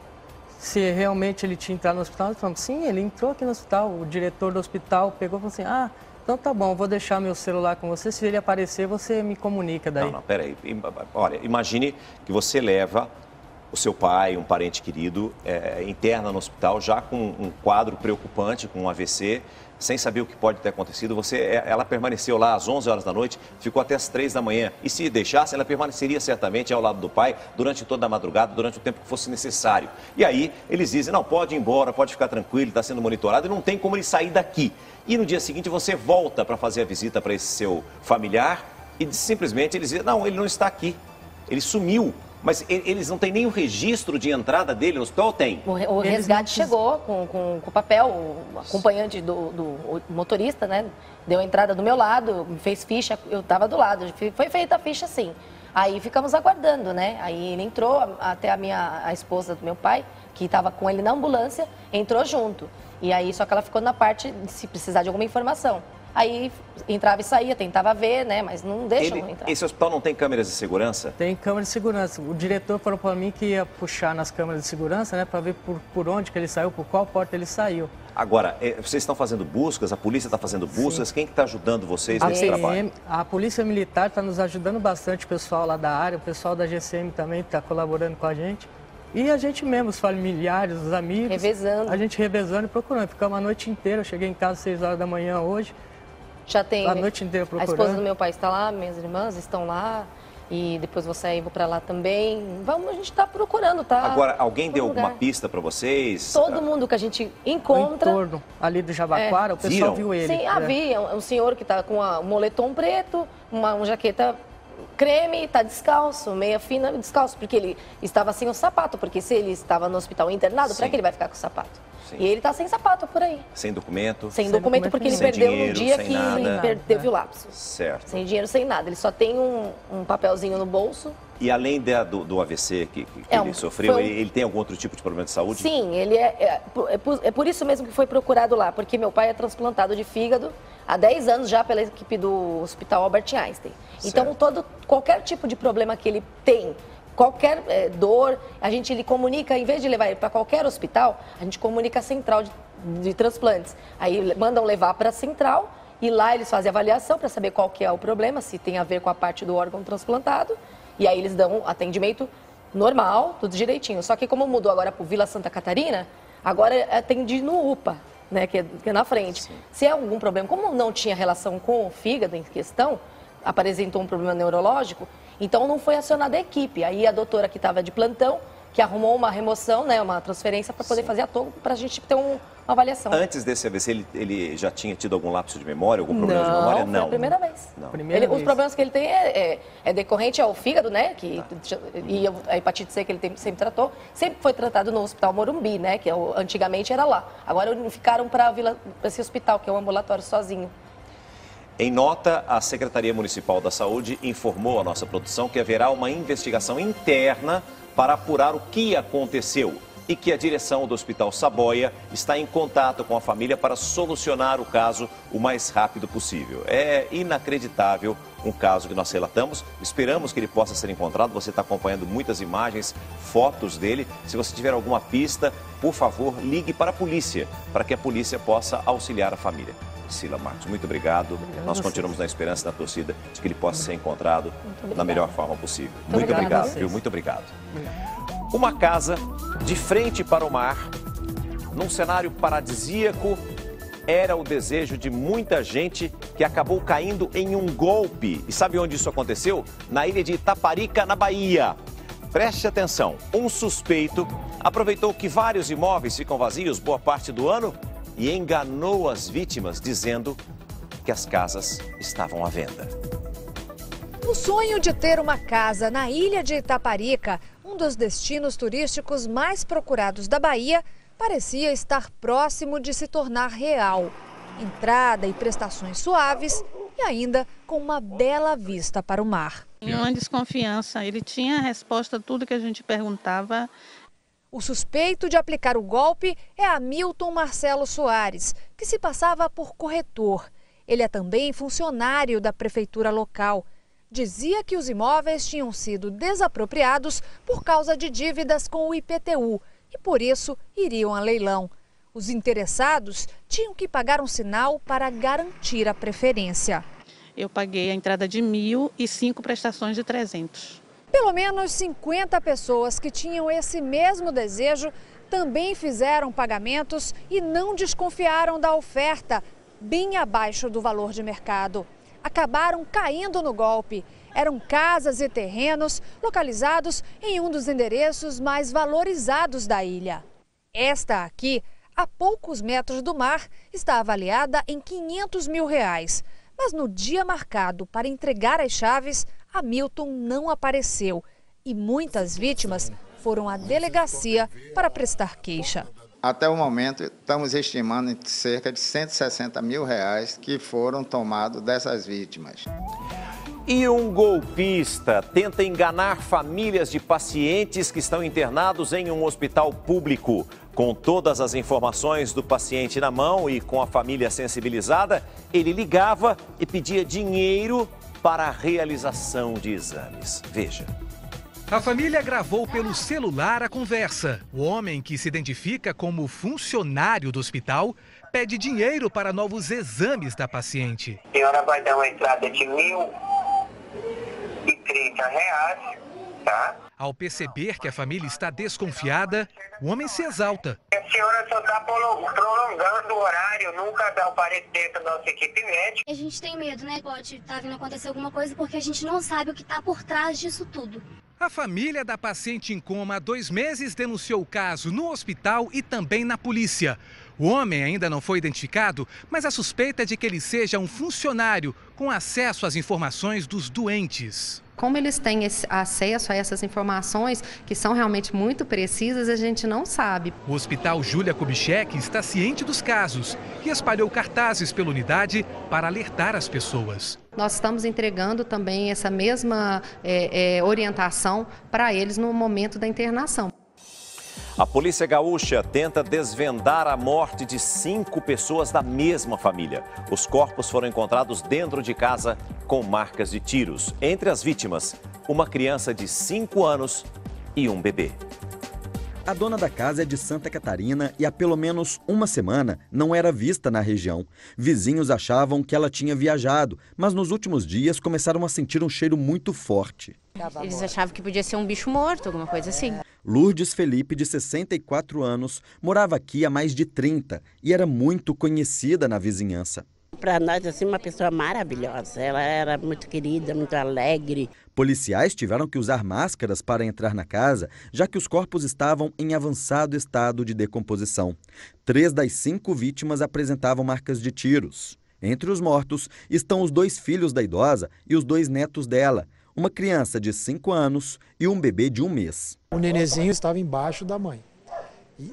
se realmente ele tinha entrado no hospital. Nós falamos, sim, ele entrou aqui no hospital. O diretor do hospital pegou e falou assim, então tá bom, vou deixar meu celular com você, se ele aparecer, você me comunica daí. Não, peraí. Olha, imagine que você leva o seu pai, um parente querido, interna no hospital, já com um quadro preocupante, com um AVC, sem saber o que pode ter acontecido. Ela permaneceu lá às 11 horas da noite, ficou até às 3 da manhã. E se deixasse, ela permaneceria certamente ao lado do pai durante toda a madrugada, durante o tempo que fosse necessário. E aí eles dizem, não, pode ir embora, pode ficar tranquilo, está sendo monitorado e não tem como ele sair daqui. E no dia seguinte você volta para fazer a visita para esse seu familiar e simplesmente eles dizem, não, ele não está aqui, ele sumiu. Mas eles não têm nem o registro de entrada dele no hospital, tem? O resgate chegou com o papel, o acompanhante do motorista, né? Deu a entrada do meu lado, me fez ficha, eu estava do lado, foi feita a ficha sim. Aí ficamos aguardando, né? Aí ele entrou, até a esposa do meu pai, que estava com ele na ambulância, entrou junto. E aí, só que ela ficou na parte de se precisar de alguma informação. Aí entrava e saía, tentava ver, né? Mas não deixam entrar. Esse hospital não tem câmeras de segurança? Tem câmera de segurança. O diretor falou para mim que ia puxar nas câmeras de segurança, né? Para ver por onde que ele saiu, por qual porta ele saiu. Agora, vocês estão fazendo buscas, a polícia está fazendo buscas, quem que está ajudando vocês nesse trabalho? A Polícia Militar está nos ajudando bastante, o pessoal lá da área, o pessoal da GCM também está colaborando com a gente. E a gente mesmo, os familiares, os amigos. Revezando. A gente revezando e procurando. Ficamos a noite inteira, eu cheguei em casa às 6 horas da manhã hoje. Já tem. A noite inteira procurando. A esposa do meu pai está lá, minhas irmãs estão lá. E depois vou sair e vou para lá também. A gente está procurando, tá? Agora, alguém deu alguma pista para vocês? Todo mundo que a gente encontra. O entorno ali do Jabaquara, o pessoal viu ele. Sim, havia um senhor que está com um moletom preto, uma jaqueta creme, está descalço, meia fina, descalço, porque ele estava sem o sapato, porque se ele estava no hospital internado, para que ele vai ficar com o sapato? Sim. E ele está sem sapato por aí. Sem documento? Sem documento, porque ele perdeu dinheiro, no dia que ele teve o lapso. Certo. Sem dinheiro, sem nada. Ele só tem um papelzinho no bolso. E além do AVC que ele sofreu, ele tem algum outro tipo de problema de saúde? Sim, ele é por isso mesmo que foi procurado lá, porque meu pai é transplantado de fígado há 10 anos já pela equipe do Hospital Albert Einstein. Então, qualquer tipo de problema que ele tem, qualquer dor, ele comunica, em vez de levar ele para qualquer hospital, a gente comunica a central de transplantes. Aí mandam levar para a central e lá eles fazem a avaliação para saber qual que é o problema, se tem a ver com a parte do órgão transplantado. E aí eles dão atendimento normal, tudo direitinho. Só que como mudou agora para o Vila Santa Catarina, agora é atendido no UPA, né, que é na frente. Sim. Se é algum problema, como não tinha relação com o fígado em questão, apresentou um problema neurológico, então não foi acionada a equipe. Aí a doutora que estava de plantão, que arrumou uma remoção, né, uma transferência para poder fazer a tomo, para a gente ter uma avaliação. Antes desse AVC, ele já tinha tido algum lapso de memória, algum problema de memória? Não, foi a primeira vez. Não. Os problemas que ele tem é decorrente ao fígado, né, e a hepatite C que ele sempre tratou, sempre foi tratado no Hospital Morumbi, né, que antigamente era lá. Agora ficaram para esse hospital, que é um ambulatório sozinho. Em nota, a Secretaria Municipal da Saúde informou à nossa produção que haverá uma investigação interna para apurar o que aconteceu e que a direção do Hospital Saboia está em contato com a família para solucionar o caso o mais rápido possível. É inacreditável um caso que nós relatamos. Esperamos que ele possa ser encontrado. Você está acompanhando muitas imagens, fotos dele. Se você tiver alguma pista, por favor, ligue para a polícia, para que a polícia possa auxiliar a família. Priscila, Marcos, muito obrigado. Nós continuamos na esperança e na torcida de que ele possa ser encontrado da melhor forma possível. Muito obrigado, viu? Muito obrigado. Uma casa de frente para o mar, num cenário paradisíaco, era o desejo de muita gente que acabou caindo em um golpe. E sabe onde isso aconteceu? Na ilha de Itaparica, na Bahia. Preste atenção, um suspeito aproveitou que vários imóveis ficam vazios boa parte do ano e enganou as vítimas dizendo que as casas estavam à venda. O sonho de ter uma casa na ilha de Itaparica, um dos destinos turísticos mais procurados da Bahia, parecia estar próximo de se tornar real. Entrada e prestações suaves e ainda com uma bela vista para o mar. Uma desconfiança, ele tinha a resposta a tudo que a gente perguntava. O suspeito de aplicar o golpe é Hamilton Marcelo Soares, que se passava por corretor. Ele é também funcionário da prefeitura local. Dizia que os imóveis tinham sido desapropriados por causa de dívidas com o IPTU e por isso iriam a leilão. Os interessados tinham que pagar um sinal para garantir a preferência. Eu paguei a entrada de 1.000 e 5 prestações de 300. Pelo menos 50 pessoas que tinham esse mesmo desejo também fizeram pagamentos e não desconfiaram da oferta, bem abaixo do valor de mercado. Acabaram caindo no golpe. Eram casas e terrenos localizados em um dos endereços mais valorizados da ilha. Esta aqui, a poucos metros do mar, está avaliada em R$500 mil. Mas no dia marcado para entregar as chaves, Hamilton não apareceu e muitas vítimas foram à delegacia para prestar queixa. Até o momento, estamos estimando em cerca de R$160 mil que foram tomados dessas vítimas. E um golpista tenta enganar famílias de pacientes que estão internados em um hospital público. Com todas as informações do paciente na mão e com a família sensibilizada, ele ligava e pedia dinheiro para a realização de exames. Veja. A família gravou pelo celular a conversa. O homem, que se identifica como funcionário do hospital, pede dinheiro para novos exames da paciente. A senhora vai dar uma entrada de R$1.030, tá? Ao perceber que a família está desconfiada, o homem se exalta. A senhora só está prolongando o horário, nunca dá o parecer da nossa equipe médica. A gente tem medo, né? Pode estar vindo acontecer alguma coisa porque a gente não sabe o que está por trás disso tudo. A família da paciente em coma há 2 meses denunciou o caso no hospital e também na polícia. O homem ainda não foi identificado, mas a suspeita é de que ele seja um funcionário com acesso às informações dos doentes. Como eles têm acesso a essas informações, que são realmente muito precisas, a gente não sabe. O Hospital Júlia Kubitschek está ciente dos casos e espalhou cartazes pela unidade para alertar as pessoas. Nós estamos entregando também essa mesma orientação para eles no momento da internação. A polícia gaúcha tenta desvendar a morte de 5 pessoas da mesma família. Os corpos foram encontrados dentro de casa com marcas de tiros. Entre as vítimas, uma criança de 5 anos e um bebê. A dona da casa é de Santa Catarina e há pelo menos uma semana não era vista na região. Vizinhos achavam que ela tinha viajado, mas nos últimos dias começaram a sentir um cheiro muito forte. Eles achavam que podia ser um bicho morto, alguma coisa assim. Lourdes Felipe, de 64 anos, morava aqui há mais de 30 e era muito conhecida na vizinhança. Para nós, assim, uma pessoa maravilhosa. Ela era muito querida, muito alegre. Policiais tiveram que usar máscaras para entrar na casa, já que os corpos estavam em avançado estado de decomposição. 3 das 5 vítimas apresentavam marcas de tiros. Entre os mortos estão os 2 filhos da idosa e os 2 netos dela, uma criança de 5 anos e um bebê de 1 mês. O nenenzinho estava embaixo da mãe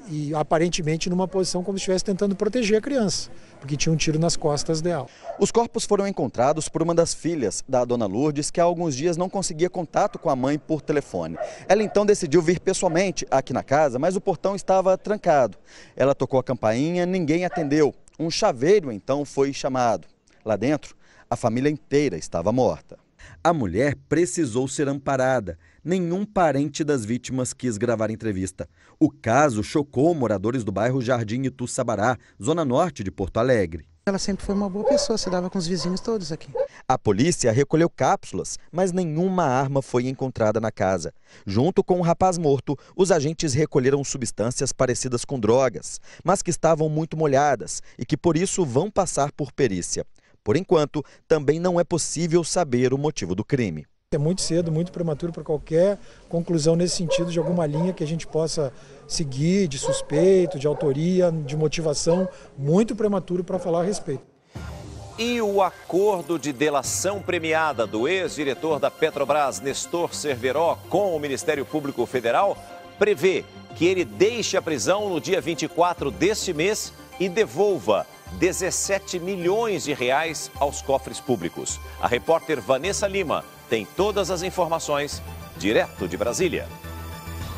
e aparentemente numa posição como se estivesse tentando proteger a criança, porque tinha um tiro nas costas dela. Os corpos foram encontrados por uma das filhas da dona Lourdes, que há alguns dias não conseguia contato com a mãe por telefone. Ela então decidiu vir pessoalmente aqui na casa, mas o portão estava trancado. Ela tocou a campainha, ninguém atendeu. Um chaveiro então foi chamado. Lá dentro, a família inteira estava morta. A mulher precisou ser amparada. Nenhum parente das vítimas quis gravar entrevista. O caso chocou moradores do bairro Jardim Itu Sabará, zona norte de Porto Alegre. Ela sempre foi uma boa pessoa, se dava com os vizinhos todos aqui. A polícia recolheu cápsulas, mas nenhuma arma foi encontrada na casa. Junto com o rapaz morto, os agentes recolheram substâncias parecidas com drogas, mas que estavam muito molhadas e que por isso vão passar por perícia. Por enquanto, também não é possível saber o motivo do crime. É muito cedo, muito prematuro para qualquer conclusão nesse sentido, de alguma linha que a gente possa seguir, de suspeito, de autoria, de motivação, muito prematuro para falar a respeito. E o acordo de delação premiada do ex-diretor da Petrobras, Nestor Cerveró, com o Ministério Público Federal, prevê que ele deixe a prisão no dia 24 deste mês e devolva 17 milhões de reais aos cofres públicos. A repórter Vanessa Lima tem todas as informações direto de Brasília.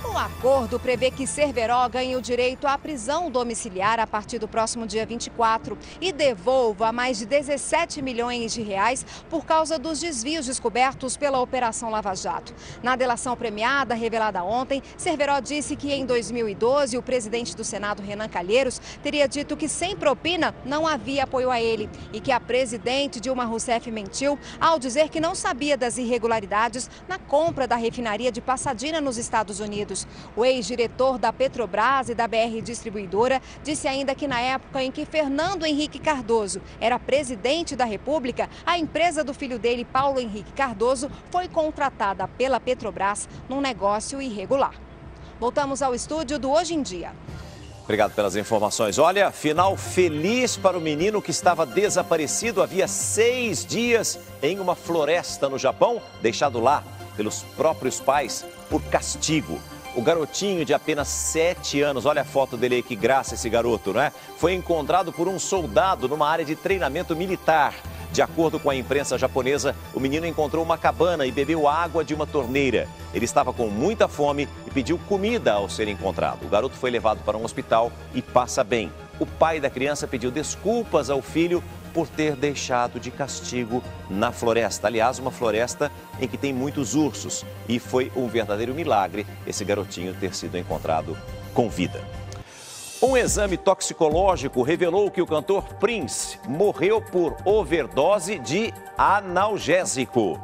O acordo prevê que Cerveró ganhe o direito à prisão domiciliar a partir do próximo dia 24 e devolva mais de 17 milhões de reais por causa dos desvios descobertos pela Operação Lava Jato. Na delação premiada revelada ontem, Cerveró disse que em 2012 o presidente do Senado, Renan Calheiros, teria dito que sem propina não havia apoio a ele e que a presidente Dilma Rousseff mentiu ao dizer que não sabia das irregularidades na compra da refinaria de Pasadena nos Estados Unidos. O ex-diretor da Petrobras e da BR Distribuidora disse ainda que na época em que Fernando Henrique Cardoso era presidente da República, a empresa do filho dele, Paulo Henrique Cardoso, foi contratada pela Petrobras num negócio irregular. Voltamos ao estúdio do Hoje em Dia. Obrigado pelas informações. Olha, final feliz para o menino que estava desaparecido havia 6 dias em uma floresta no Japão, deixado lá pelos próprios pais por castigo. O garotinho de apenas 7 anos, olha a foto dele aí, que graça esse garoto, não é? Foi encontrado por um soldado numa área de treinamento militar. De acordo com a imprensa japonesa, o menino encontrou uma cabana e bebeu água de uma torneira. Ele estava com muita fome e pediu comida ao ser encontrado. O garoto foi levado para um hospital e passa bem. O pai da criança pediu desculpas ao filho por ter deixado de castigo na floresta. Aliás, uma floresta em que tem muitos ursos. E foi um verdadeiro milagre esse garotinho ter sido encontrado com vida. Um exame toxicológico revelou que o cantor Prince morreu por overdose de analgésico.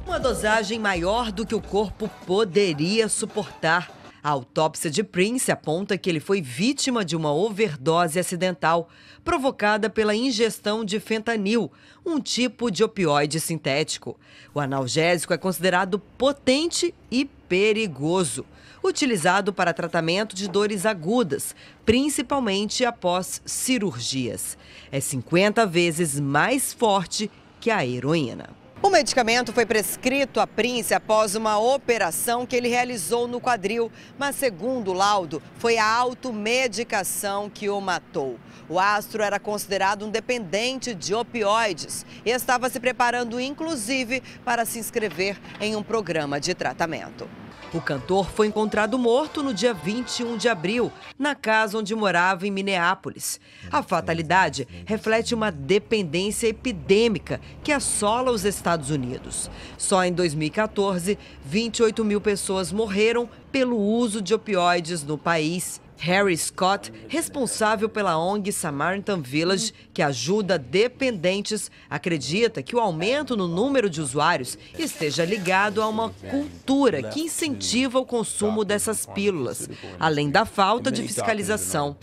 Uma dosagem maior do que o corpo poderia suportar. A autópsia de Prince aponta que ele foi vítima de uma overdose acidental, provocada pela ingestão de fentanil, um tipo de opioide sintético. O analgésico é considerado potente e perigoso, utilizado para tratamento de dores agudas, principalmente após cirurgias. É 50 vezes mais forte que a heroína. O medicamento foi prescrito a Prince após uma operação que ele realizou no quadril, mas segundo o laudo, foi a automedicação que o matou. O astro era considerado um dependente de opioides e estava se preparando, inclusive, para se inscrever em um programa de tratamento. O cantor foi encontrado morto no dia 21 de abril, na casa onde morava em Minneapolis. A fatalidade reflete uma dependência epidêmica que assola os Estados Unidos. Só em 2014, 28 mil pessoas morreram pelo uso de opioides no país. Harry Scott, responsável pela ONG Samaritan Village, que ajuda dependentes, acredita que o aumento no número de usuários esteja ligado a uma cultura que incentiva o consumo dessas pílulas, além da falta de fiscalização.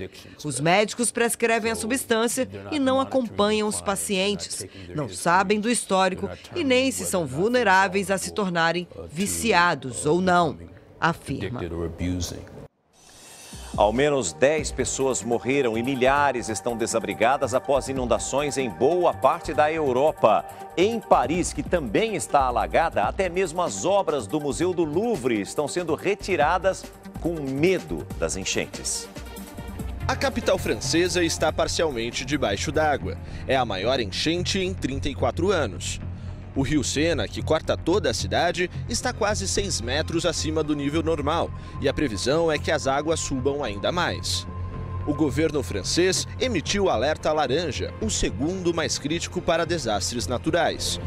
Os médicos prescrevem a substância e não acompanham os pacientes, não sabem do histórico e nem se são vulneráveis a se tornarem viciados ou não, afirma. Ao menos 10 pessoas morreram e milhares estão desabrigadas após inundações em boa parte da Europa. Em Paris, que também está alagada, até mesmo as obras do Museu do Louvre estão sendo retiradas com medo das enchentes. A capital francesa está parcialmente debaixo d'água. É a maior enchente em 34 anos. O rio Sena, que corta toda a cidade, está quase 6 metros acima do nível normal e a previsão é que as águas subam ainda mais. O governo francês emitiu o alerta laranja, o segundo mais crítico para desastres naturais.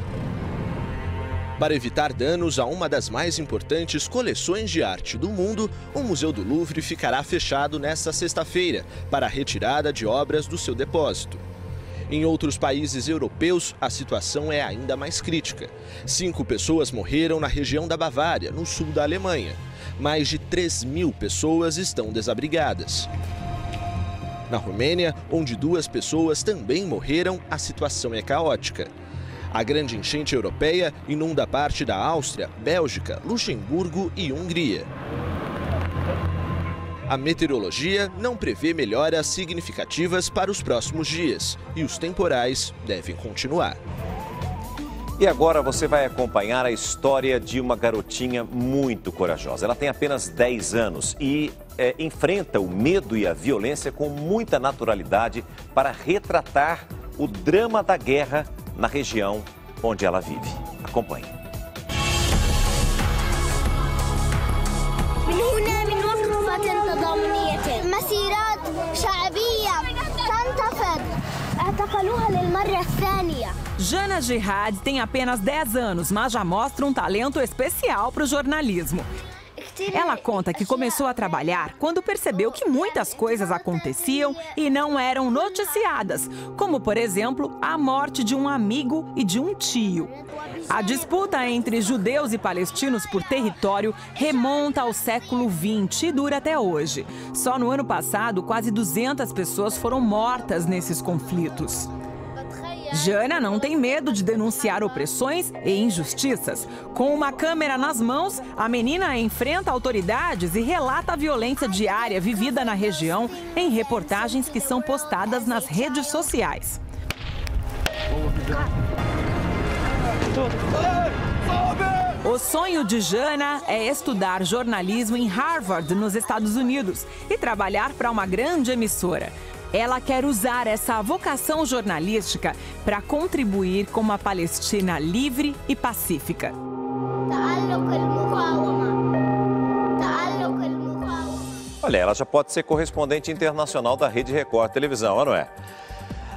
Para evitar danos a uma das mais importantes coleções de arte do mundo, o Museu do Louvre ficará fechado nesta sexta-feira para a retirada de obras do seu depósito. Em outros países europeus, a situação é ainda mais crítica. 5 pessoas morreram na região da Bavária, no sul da Alemanha. Mais de 3.000 pessoas estão desabrigadas. Na Romênia, onde 2 pessoas também morreram, a situação é caótica. A grande enchente europeia inunda parte da Áustria, Bélgica, Luxemburgo e Hungria. A meteorologia não prevê melhoras significativas para os próximos dias e os temporais devem continuar. E agora você vai acompanhar a história de uma garotinha muito corajosa. Ela tem apenas 10 anos e enfrenta o medo e a violência com muita naturalidade para retratar o drama da guerra na região onde ela vive. Acompanhe. Jana Jihad tem apenas 10 anos, mas já mostra um talento especial para o jornalismo. Ela conta que começou a trabalhar quando percebeu que muitas coisas aconteciam e não eram noticiadas, como, por exemplo, a morte de um amigo e de um tio. A disputa entre judeus e palestinos por território remonta ao século XX e dura até hoje. Só no ano passado, quase 200 pessoas foram mortas nesses conflitos. Jana não tem medo de denunciar opressões e injustiças. Com uma câmera nas mãos, a menina enfrenta autoridades e relata a violência diária vivida na região em reportagens que são postadas nas redes sociais. O sonho de Jana é estudar jornalismo em Harvard, nos Estados Unidos, e trabalhar para uma grande emissora. Ela quer usar essa vocação jornalística para contribuir com uma Palestina livre e pacífica. Olha, ela já pode ser correspondente internacional da Rede Record Televisão, não é?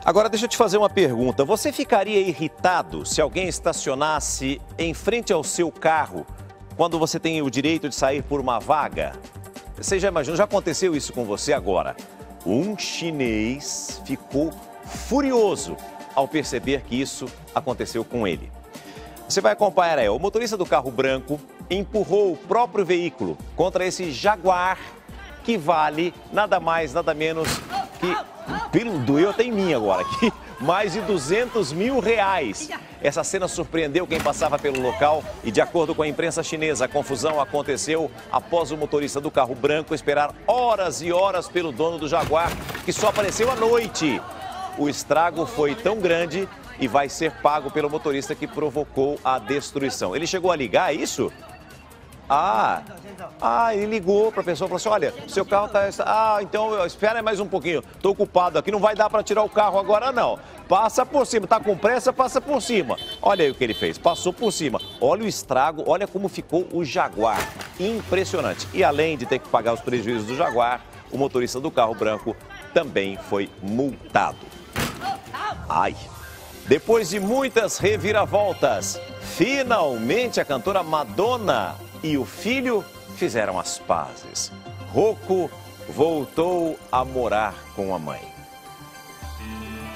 Agora, deixa eu te fazer uma pergunta. Você ficaria irritado se alguém estacionasse em frente ao seu carro quando você tem o direito de sair por uma vaga? Você já imaginou, já aconteceu isso com você agora? Um chinês ficou furioso ao perceber que isso aconteceu com ele. Você vai acompanhar aí, o motorista do carro branco empurrou o próprio veículo contra esse Jaguar que vale nada mais, nada menos que, doeu até em mim agora, que mais de R$200 mil. Essa cena surpreendeu quem passava pelo local e, de acordo com a imprensa chinesa, a confusão aconteceu após o motorista do carro branco esperar horas e horas pelo dono do Jaguar, que só apareceu à noite. O estrago foi tão grande e vai ser pago pelo motorista que provocou a destruição. Ele chegou a ligar, é isso? Ele ligou para a pessoa e falou assim, olha, seu carro está... então espera mais um pouquinho, estou ocupado aqui, não vai dar para tirar o carro agora não. Passa por cima, está com pressa, passa por cima. Olha aí o que ele fez, passou por cima. Olha o estrago, olha como ficou o Jaguar. Impressionante. E além de ter que pagar os prejuízos do Jaguar, o motorista do carro branco também foi multado. Depois de muitas reviravoltas, finalmente a cantora Madonna e o filho fizeram as pazes. Rocco voltou a morar com a mãe.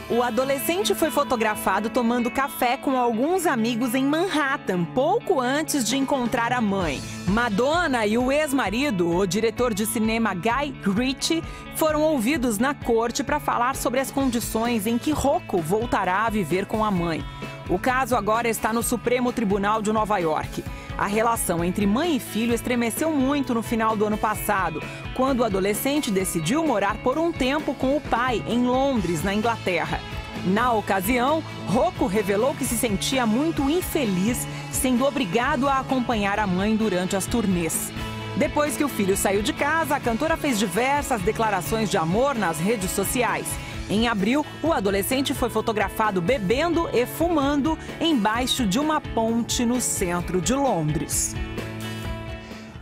O adolescente foi fotografado tomando café com alguns amigos em Manhattan, pouco antes de encontrar a mãe. Madonna e o ex-marido, o diretor de cinema Guy Ritchie, foram ouvidos na corte para falar sobre as condições em que Rocco voltará a viver com a mãe. O caso agora está no Supremo Tribunal de Nova York. A relação entre mãe e filho estremeceu muito no final do ano passado, quando o adolescente decidiu morar por um tempo com o pai em Londres, na Inglaterra. Na ocasião, Rocco revelou que se sentia muito infeliz, sendo obrigado a acompanhar a mãe durante as turnês. Depois que o filho saiu de casa, a cantora fez diversas declarações de amor nas redes sociais. Em abril, o adolescente foi fotografado bebendo e fumando embaixo de uma ponte no centro de Londres.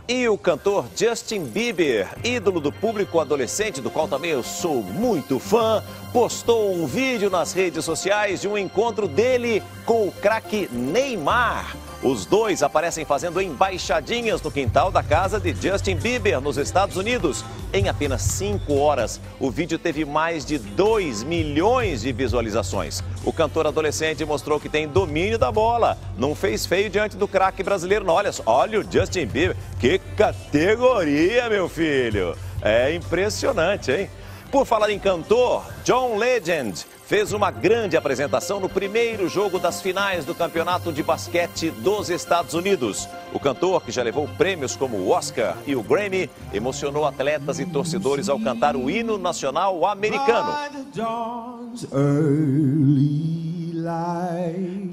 E o cantor Justin Bieber, ídolo do público adolescente, do qual também eu sou muito fã, postou um vídeo nas redes sociais de um encontro dele com o craque Neymar. Os dois aparecem fazendo embaixadinhas no quintal da casa de Justin Bieber, nos Estados Unidos. Em apenas 5 horas, o vídeo teve mais de 2 milhões de visualizações. O cantor adolescente mostrou que tem domínio da bola. Não fez feio diante do craque brasileiro, não. Olha o Justin Bieber. Que categoria, meu filho. É impressionante, hein? Por falar em cantor, John Legend fez uma grande apresentação no primeiro jogo das finais do Campeonato de Basquete dos Estados Unidos. O cantor, que já levou prêmios como o Oscar e o Grammy, emocionou atletas e torcedores ao cantar o hino nacional americano.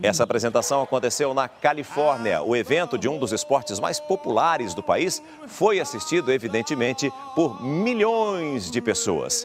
Essa apresentação aconteceu na Califórnia. O evento, de um dos esportes mais populares do país, foi assistido, evidentemente, por milhões de pessoas.